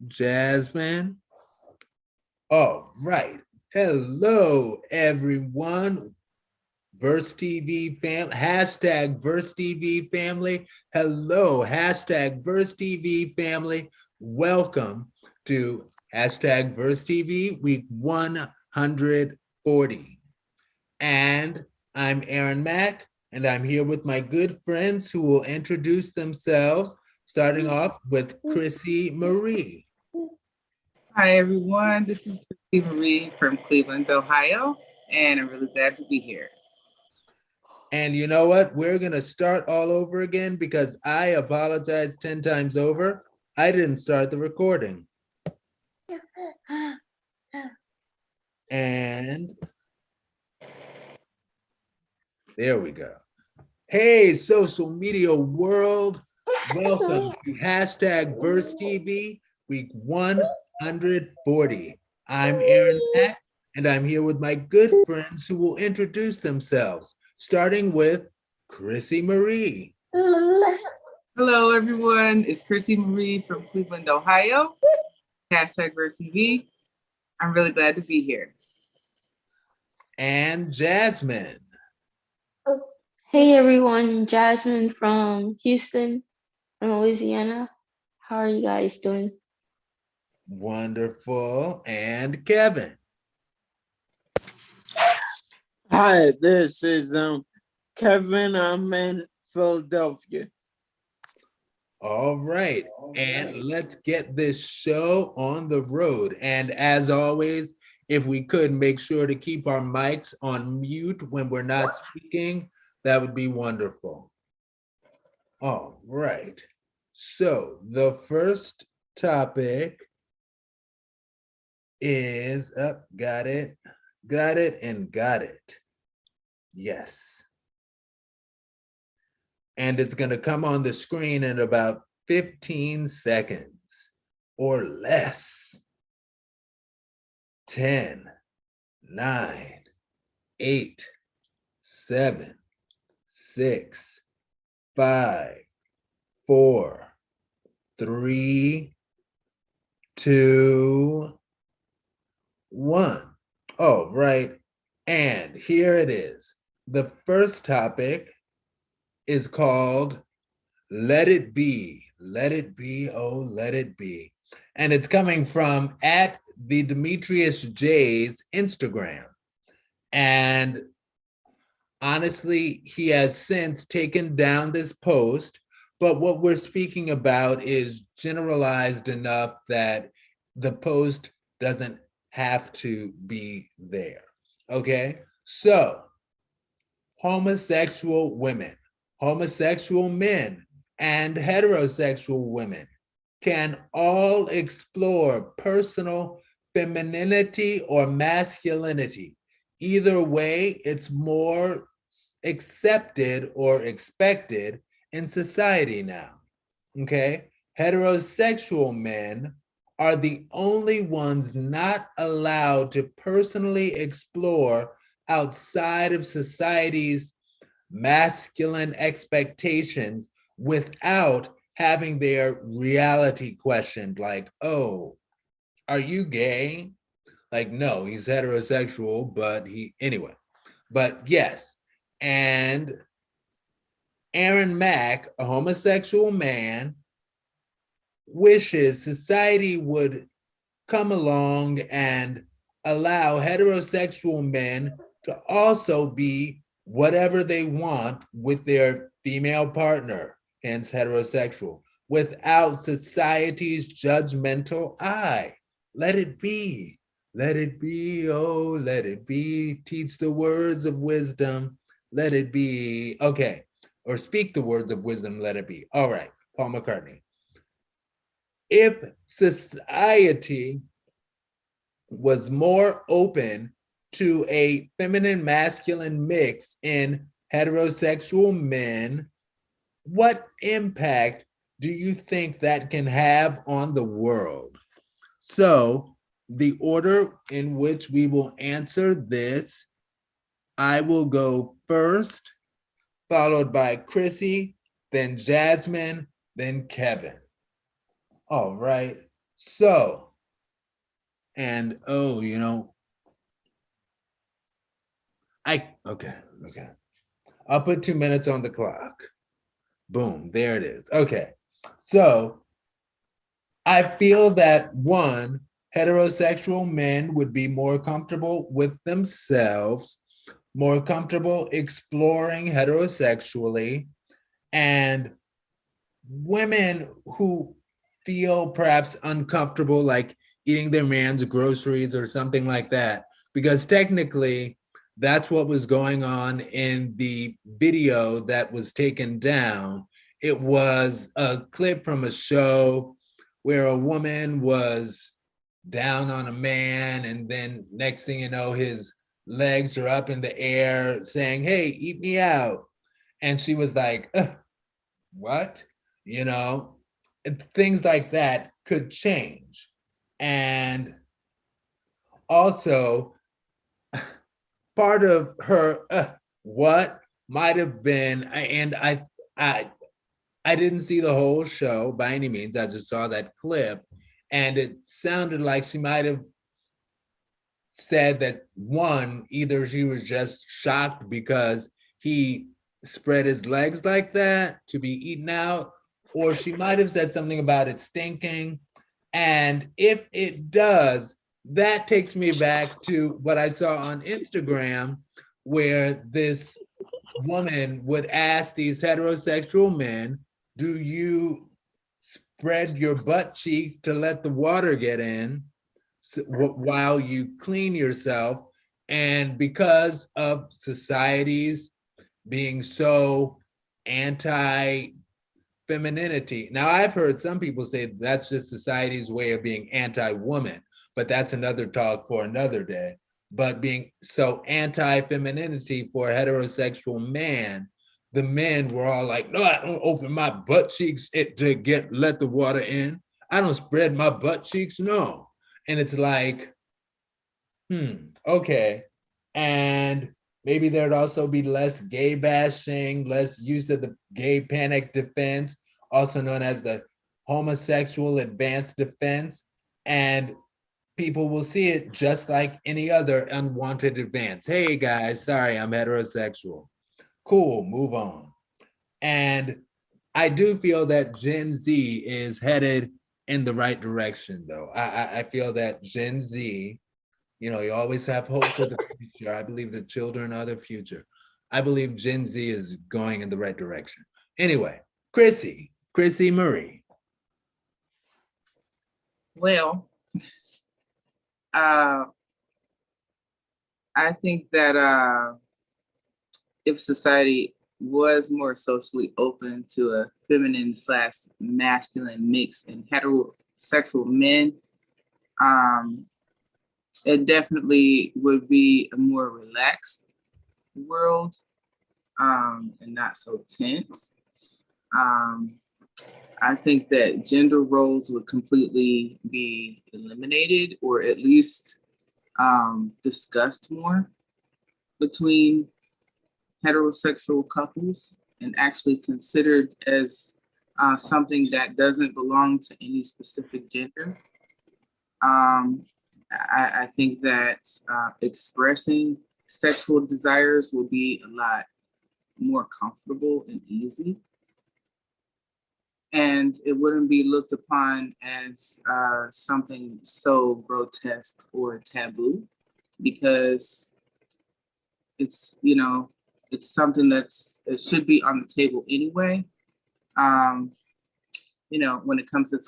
Jasmine. All right. Hello, everyone. Verse TV fam, hashtag Verse TV family. Hello, hashtag Verse TV family. Welcome to hashtag Verse TV week 140. And I'm Aaron Mack, and I'm here with my good friends who will introduce themselves, starting off with Chrissy Marie. Hi, everyone. This is Christy Marie from Cleveland, Ohio, and I'm really glad to be here. And you know what? We're going to start all over again because I apologize 10 times over. I didn't start the recording. And there we go. Hey, social media world. Welcome to hashtag Verse TV week 140. I'm Aaron Mack, and I'm here with my good friends who will introduce themselves, starting with Chrissy Marie. Hello, everyone. It's Chrissy Marie from Cleveland, Ohio. Hashtag VersTV. I'm really glad to be here. And Jasmine. Hey everyone, Jasmine from Houston, Louisiana. How are you guys doing? Wonderful. And Kevin. Hi, this is Kevin. I'm in Philadelphia. All right. And let's get this show on the road. And as always, if we could make sure to keep our mics on mute when we're not speaking, that would be wonderful. All right. So the first topic is up, got it, and got it. Yes. And it's going to come on the screen in about 15 seconds or less. 10, 9, 8, 7, 6, 5, 4, 3, 2, 1. Oh, right. And here it is. The first topic is called Let It Be. Let it be, oh, let it be. And it's coming from at the Demetrius J's Instagram. And honestly, he has since taken down this post, but what we're speaking about is generalized enough that the post doesn't have to be there. Okay? So, homosexual women, homosexual men, and heterosexual women can all explore personal femininity or masculinity. Either way, it's more accepted or expected in society now. Okay? Heterosexual men are the only ones not allowed to personally explore outside of society's masculine expectations without having their reality questioned, like, oh, are you gay? Like, no, he's heterosexual, but anyway. But yes, and Aaron Mack, a homosexual man, wishes society would come along and allow heterosexual men to also be whatever they want with their female partner, hence heterosexual, without society's judgmental eye. Let it be. Let it be. Oh, let it be. Teach the words of wisdom. Let it be. Okay. Or speak the words of wisdom. Let it be. All right. Paul McCartney. If society was more open to a feminine masculine mix in heterosexual men, what impact do you think that can have on the world? So, the order in which we will answer this, I will go first, followed by Chrissy, then Jasmine, then Kevin. All right. So, and oh, you know, okay. I'll put 2 minutes on the clock. Boom, there it is. Okay. So I feel that one, heterosexual men would be more comfortable with themselves, more comfortable exploring heterosexually, and women who feel perhaps uncomfortable, like eating their man's groceries or something like that, because technically that's what was going on in the video that was taken down. It was a clip from a show where a woman was down on a man, and then next thing you know, his legs are up in the air saying, "Hey, eat me out." And she was like, what? You know, things like that could change. And also, part of her what might have been, and I didn't see the whole show by any means. I just saw that clip, and it sounded like she might have said that one, either she was just shocked because he spread his legs like that to be eaten out, or she might have said something about it stinking. And if it does, that takes me back to what I saw on Instagram, where this woman would ask these heterosexual men, do you spread your butt cheeks to let the water get in while you clean yourself? And because of societies being so anti-femininity, now I've heard some people say that's just society's way of being anti-woman, but that's another talk for another day. But being so anti-femininity for a heterosexual man, the men were all like, no, I don't open my butt cheeks to let the water in. I don't spread my butt cheeks, no. And it's like, okay. And maybe there'd also be less gay bashing, less use of the gay panic defense, also known as the homosexual advanced defense. And people will see it just like any other unwanted advance. Hey guys, sorry, I'm heterosexual. Cool, move on. And I do feel that Gen Z is headed in the right direction, though. I feel that Gen Z, you know, you always have hope for the future. I believe the children are the future. I believe Gen Z is going in the right direction. Anyway, Chrissy Marie. Well, I think that if society was more socially open to a feminine / masculine mix in heterosexual men, it definitely would be a more relaxed world, and not so tense. I think that gender roles would completely be eliminated, or at least discussed more between heterosexual couples, and actually considered as something that doesn't belong to any specific gender. I think that expressing sexual desires will be a lot more comfortable and easy. And it wouldn't be looked upon as something so grotesque or taboo, because it's, you know, it's something it should be on the table anyway. You know, when it comes to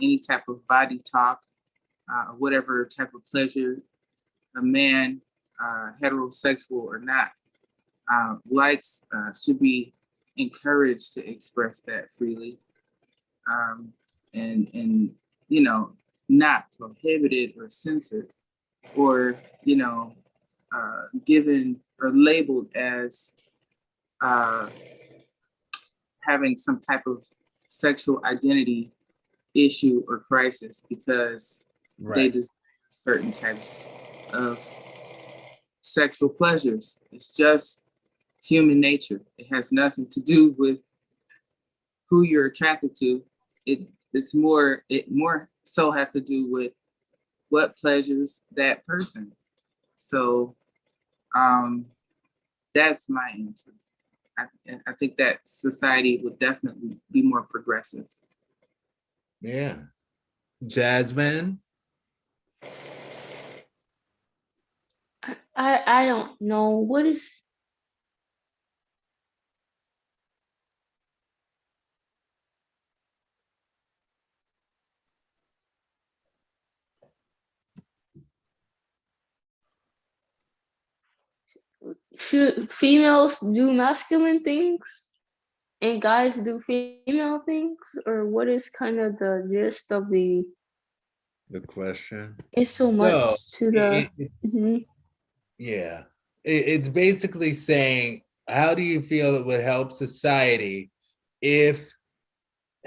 any type of body talk, whatever type of pleasure a man, heterosexual or not, likes, should be encouraged to express that freely, and you know, not prohibited or censored, or you know, given or labeled as having some type of sexual identity issue or crisis because they desire certain types of sexual pleasures. It's just human nature. It has nothing to do with who you're attracted to. It it's more, it more so has to do with what pleasures that person. So that's my answer. I think that society would definitely be more progressive. Yeah. Jasmine? I don't know what is should females do masculine things and guys do female things, or what is kind of the gist of The question. it's so much So, to the it's mhm. yeah. It's basically saying, how do you feel it would help society if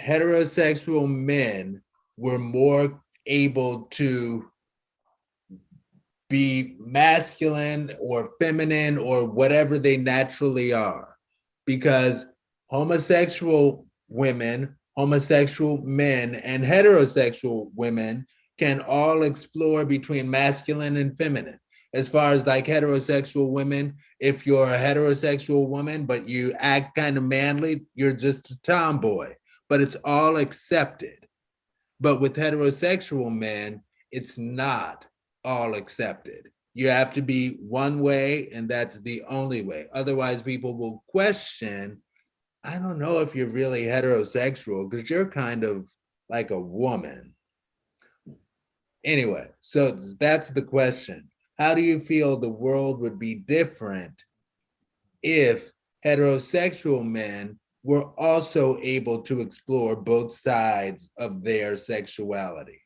heterosexual men were more able to be masculine or feminine or whatever they naturally are? Because homosexual women, homosexual men, and heterosexual women can all explore between masculine and feminine. As far as like heterosexual women, if you're a heterosexual woman, but you act kind of manly, you're just a tomboy, but it's all accepted. But with heterosexual men, it's not all accepted. You have to be one way, and that's the only way. Otherwise, people will question, I don't know if you're really heterosexual because you're kind of like a woman. Anyway, so that's the question. How do you feel the world would be different if heterosexual men were also able to explore both sides of their sexuality?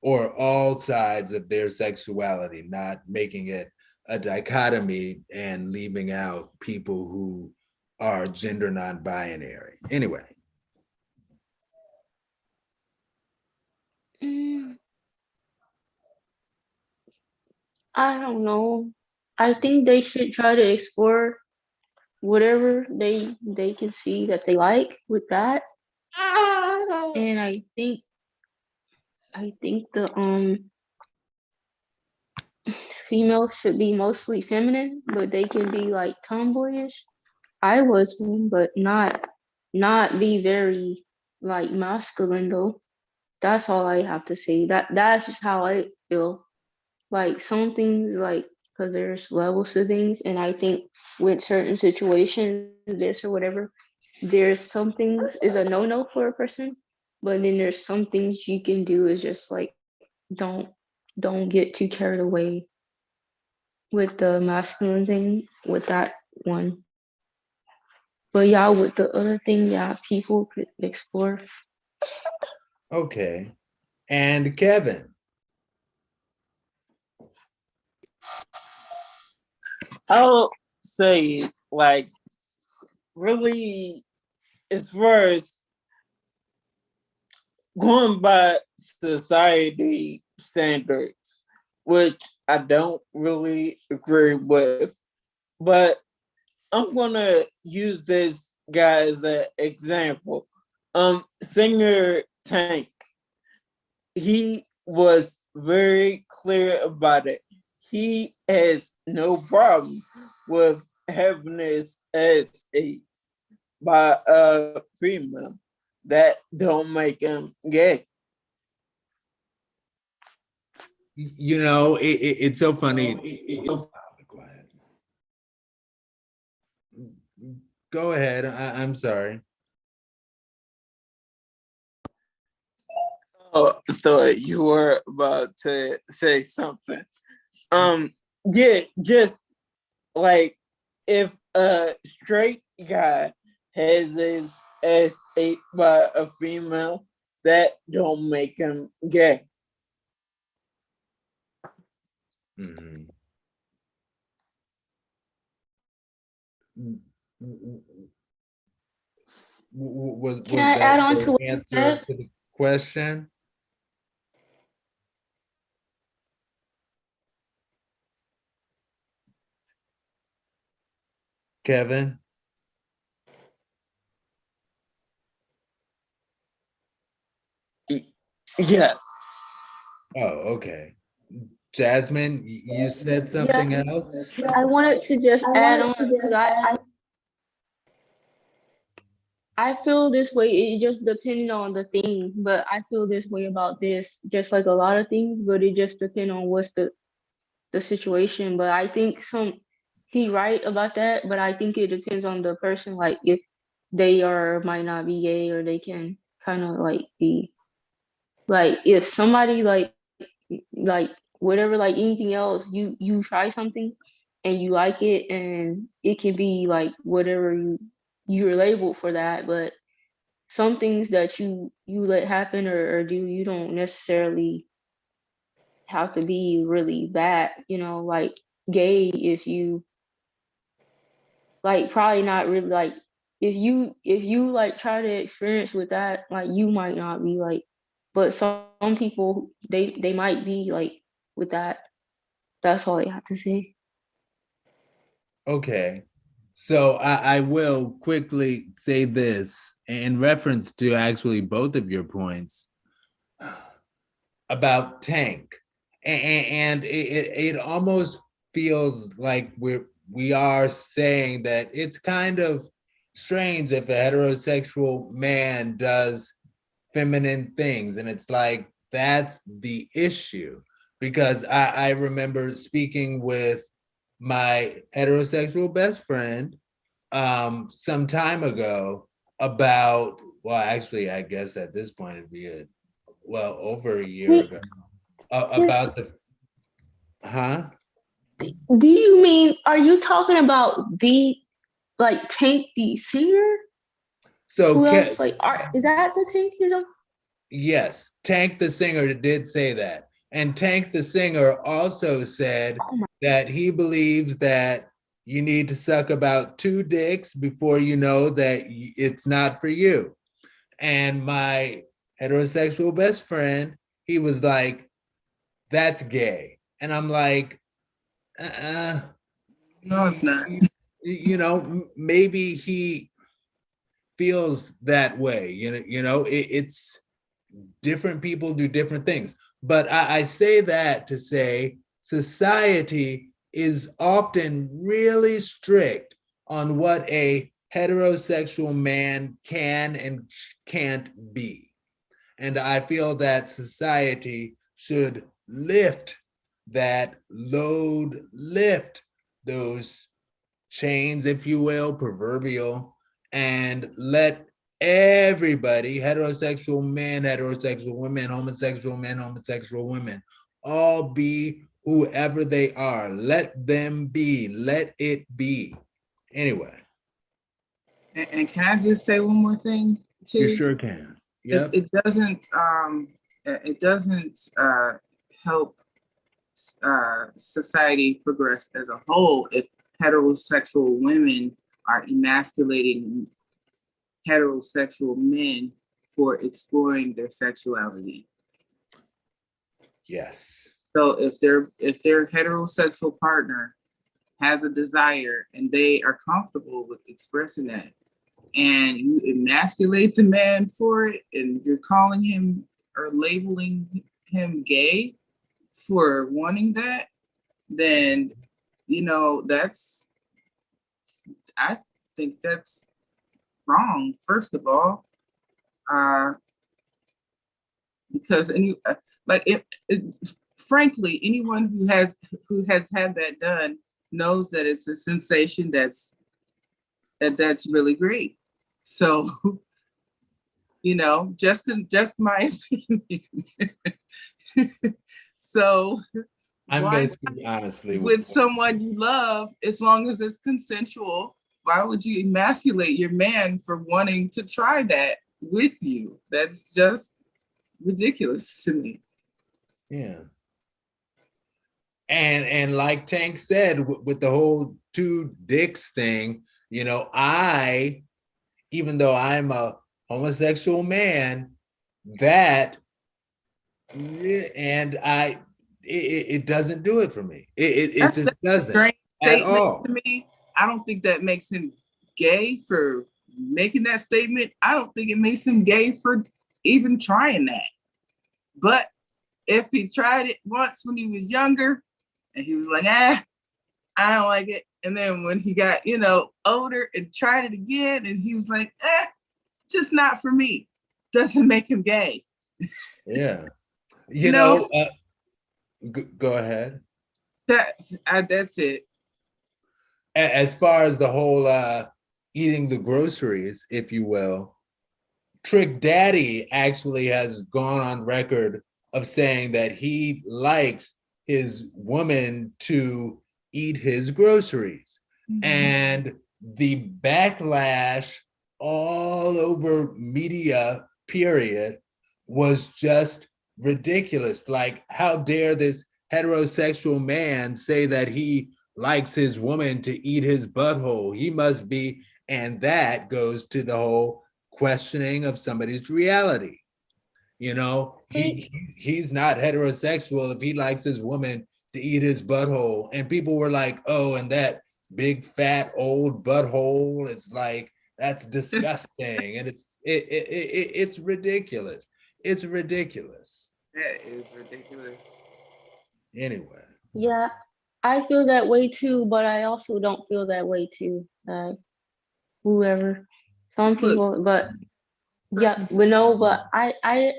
Or all sides of their sexuality, not making it a dichotomy and leaving out people who are gender non-binary. Anyway, Mm, I don't know. I think they should try to explore whatever they can see that they like with that. And I think the female should be mostly feminine, but they can be like tomboyish. I was one, but not be very like masculine though. That's all I have to say. That's just how I feel. Like some things, like because there's levels to things, and I think with certain situations, this or whatever, there's some things is a no for a person, but then there's some things you can do is just like don't don't get too carried away with the masculine thing with that one. But yeah, with the other thing, yeah, people could explore. okay. And Kevin, I'll say, like, really, as far as going by society standards, which I don't really agree with, but I'm gonna use this guy as an example. Singer Tank, he was very clear about it. He has no problem with having this as by a female. That don't make him gay. it's so funny. Go ahead. I'm sorry. Oh, I thought you were about to say something. Yeah, just like if a straight guy has his ass ate by a female, that don't make him gay. Mhm. Was Can was I that add on to your what you answer said? to the question, Kevin? Yes. Oh, okay. Jasmine, you said something Yeah, else? I wanted to just add on because I feel this way. It just depending on the thing, but I feel this way about this, just like a lot of things. But it just depends on what's the situation. But I think he right about that. But I think it depends on the person. Like if they are might not be gay or they can kind of like be like if somebody like whatever like anything else you try something and you like it and it can be like whatever you're labeled for that, but some things that you let happen or do you don't necessarily have to be really bad, like gay if you like probably not really like if you like try to experience with that like you might not be like, but some people they might be like with that. That's all I have to say. Okay. So I will quickly say this in reference to actually both of your points about Tank. And it almost feels like we are saying that it's kind of strange if a heterosexual man does feminine things. And it's like that's the issue. Because I remember speaking with my heterosexual best friend some time ago about, well, actually, I guess at this point it'd be over a year ago, about the, huh? Do you mean are you talking about the like Tank the singer? So Who else like are is that the Tank you're talking? yes, Tank the singer did say that. And Tank the singer also said Oh my that he believes that you need to suck about 2 dicks before you know that it's not for you. And my heterosexual best friend, he was like, that's gay. And I'm like, No, it's not. maybe he feels that way. It's different people do different things. But I say that to say society is often really strict on what a heterosexual man can and can't be. And I feel that society should lift that load, lift those chains, if you will, proverbial, and let everybody, heterosexual men, heterosexual women, homosexual men, homosexual women, all be whoever they are. Let them be, let it be. Anyway, And can I just say one more thing you too? sure can. It, Yep. it doesn't help society progress as a whole if heterosexual women are emasculating heterosexual men for exploring their sexuality. Yes. So if their heterosexual partner has a desire and they are comfortable with expressing that, and you emasculate the man for it, and you're calling him or labeling him gay for wanting that, then that's I think that's wrong. First of all, because frankly, anyone who has had that done knows that it's a sensation that's really great. So, just my opinion. So I'm why going to speak honestly with someone you love, as long as it's consensual, why would you emasculate your man for wanting to try that with you? That's just ridiculous to me. Yeah. And like Tank said, with the whole 2 dicks thing, I, even though I'm a homosexual man, that and it doesn't do it for me. It just doesn't Strange at statement all. to me. I don't think that makes him gay for making that statement. I don't think it makes him gay for even trying that. But if he tried it once when he was younger and he was like, I don't like it. And then when he got, older and tried it again and he was like, just not for me, doesn't make him gay. Yeah. No. Go ahead. That's it. As far as the whole eating the groceries, if you will, Trick Daddy actually has gone on record of saying that he likes his woman to eat his groceries. Mhm. And the backlash all over media, period, was just ridiculous. Like, how dare this heterosexual man say that he likes his woman to eat his butthole? He must be, and that goes to the whole questioning of somebody's reality. He's not heterosexual if he likes his woman to eat his butthole. And people were like, oh, and that big fat old butthole, it's like, that's disgusting. And it's ridiculous. It's ridiculous. That is ridiculous. Anyway. Yeah, I feel that way too, but I also don't feel that way too. Whoever, some people, but yeah, but no, but I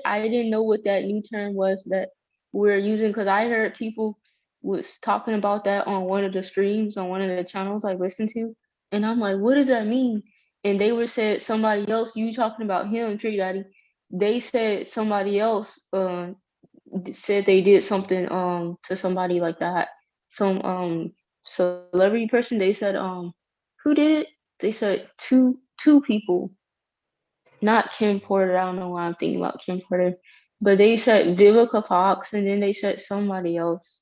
didn't know what that new term was that we're using, because I heard people was talking about that on one of the streams on one of the channels I listened to, and I'm like, what does that mean? And they were said somebody else, you talking about him, Tree Daddy, they said somebody else said they did something to somebody like that, some celebrity person. They said who did it? They said two people, not Kim Porter. I don't know why I'm thinking about Kim Porter, but they said Vivica Fox, and then they said somebody else.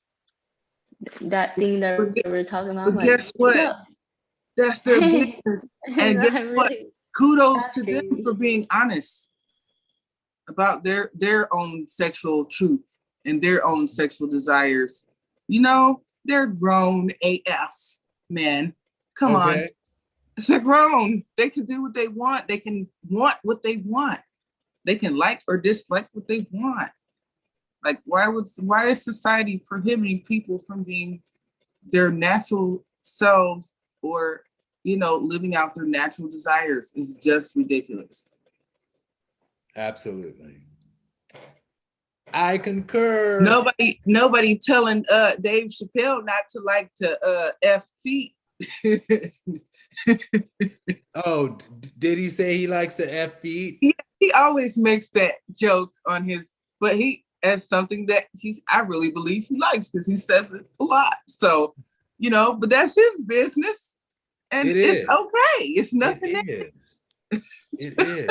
That thing that we were talking about. But guess what? Yeah. That's their business. And guess what? Kudos to them for being honest about their own sexual truth and their own sexual desires. They're grown AF, man. Come on. They're grown. They can do what they want. They can want what they want. They can like or dislike what they want. Like, why is society prohibiting people from being their natural selves or, living out their natural desires? Is just ridiculous. Absolutely. I concur. Nobody telling Dave Chappelle not to like to F feet. Oh, did he say he likes to F feet? Yeah, he always makes that joke on his, but he as something that I really believe he likes because he says it a lot. So, but that's his business. And it's okay. It's nothing. It is.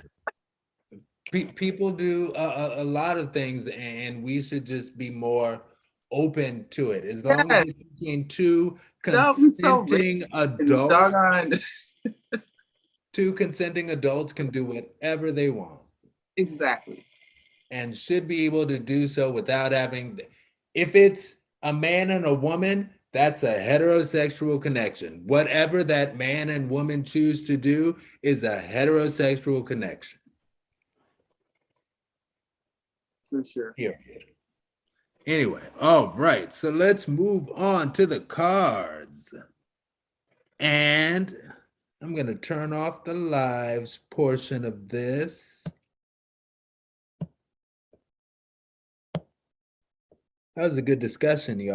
People do a lot of things, and we should just be more open to it. As long as it's between two consenting adults, two consenting adults can do whatever they want. Exactly. And should be able to do so without having, if it's a man and a woman, that's a heterosexual connection. Whatever that man and woman choose to do is a heterosexual connection. For sure. Period. Anyway, all right. So let's move on to the cards. And I'm going to turn off the lives portion of this. That was a good discussion, y'all.